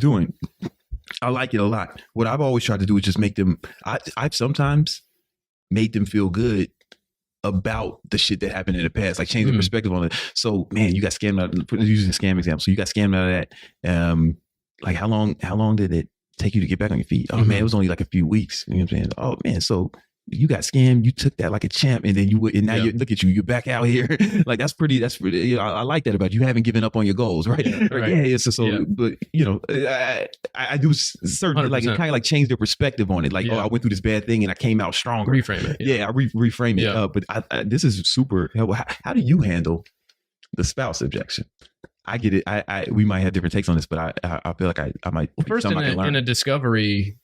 doing. I like it a lot. What I've always tried to do is just make them. I've sometimes made them feel good about the shit that happened in the past, like change the perspective on it. So, man, you got scammed out. Using a scam example, so you got scammed out of that. Like how long did it take you to get back on your feet? Oh man, it was only like a few weeks. You know what I'm saying? Oh man, so you got scammed. You took that like a champ, and then and now you look at you. You're back out here. Like that's pretty. You know, I like that about you. You haven't given up on your goals, right? Right. Yeah. So, but you know, I do certain 100%. Like it kind of like change their perspective on it. Like, oh, I went through this bad thing and I came out stronger. Reframe it. Yeah, I reframe it. But this is super helpful. How do you handle the spouse objection? I get it. We might have different takes on this, but I feel like I might. Well, first, in a discovery,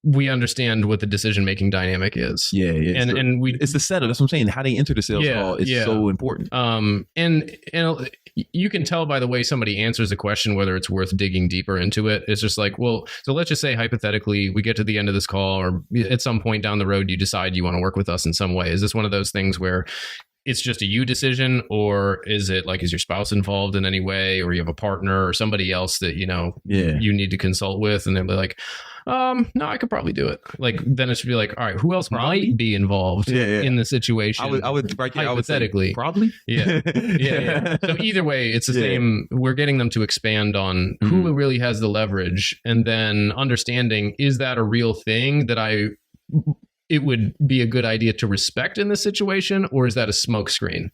we understand what the decision-making dynamic is. Yeah. And it's the setup. That's what I'm saying. How they enter the sales call is so important. And you can tell by the way somebody answers a question whether it's worth digging deeper into it. It's just like, well, so let's just say hypothetically we get to the end of this call, or at some point down the road you decide you want to work with us in some way. Is this one of those things where it's just a you decision, or is it like, is your spouse involved in any way, or you have a partner or somebody else that, you know, you need to consult with, and they'll be like, no, I could probably do it. Like, then it should be like, all right, who else might be involved in the situation? I would hypothetically. Probably. Yeah. So either way, it's the same. We're getting them to expand on who really has the leverage, and then understanding, is that a real thing that it would be a good idea to respect in this situation, or is that a smokescreen?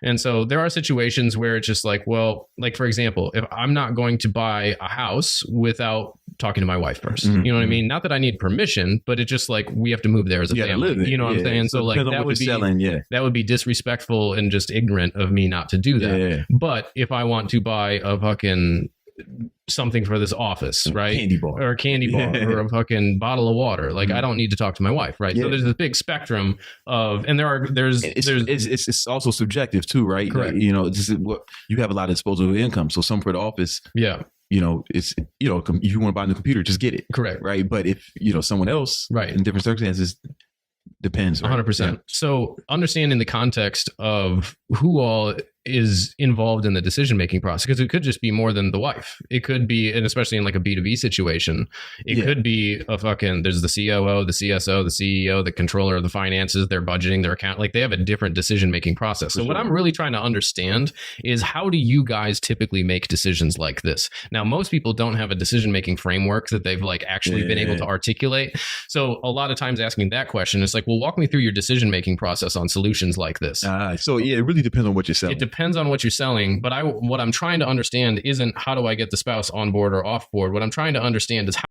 And so there are situations where it's just like, well, like for example, if I'm not going to buy a house without talking to my wife first, you know what I mean? Not that I need permission, but it's just like, we have to move there as a family. You know what I'm saying? So like that would be disrespectful and just ignorant of me not to do that. But if I want to buy a fucking something for this office, right? Or a candy bar or a fucking bottle of water. Like, I don't need to talk to my wife, right? So there's this big spectrum of, and it's also subjective too, right? Correct. Like, you know, this is what you have a lot of disposable income. So some for the office, you know, it's, you know, if you want to buy a new computer, just get it. Correct. Right. But if, you know, someone else in different circumstances, depends. Right? 100%. So understanding the context of who all is involved in the decision-making process, because it could just be more than the wife. It could be, and especially in like a B2B situation, it could be there's the COO, the CSO, the CEO, the controller of the finances, their budgeting, their account, like they have a different decision-making process. So what I'm really trying to understand is, how do you guys typically make decisions like this? Now, most people don't have a decision-making framework that they've like actually been able to articulate. So a lot of times asking that question, it's like, well, walk me through your decision-making process on solutions like this. So it really depends on what you're selling. It depends on what you're selling, but what I'm trying to understand isn't how do I get the spouse on board or off board. What I'm trying to understand is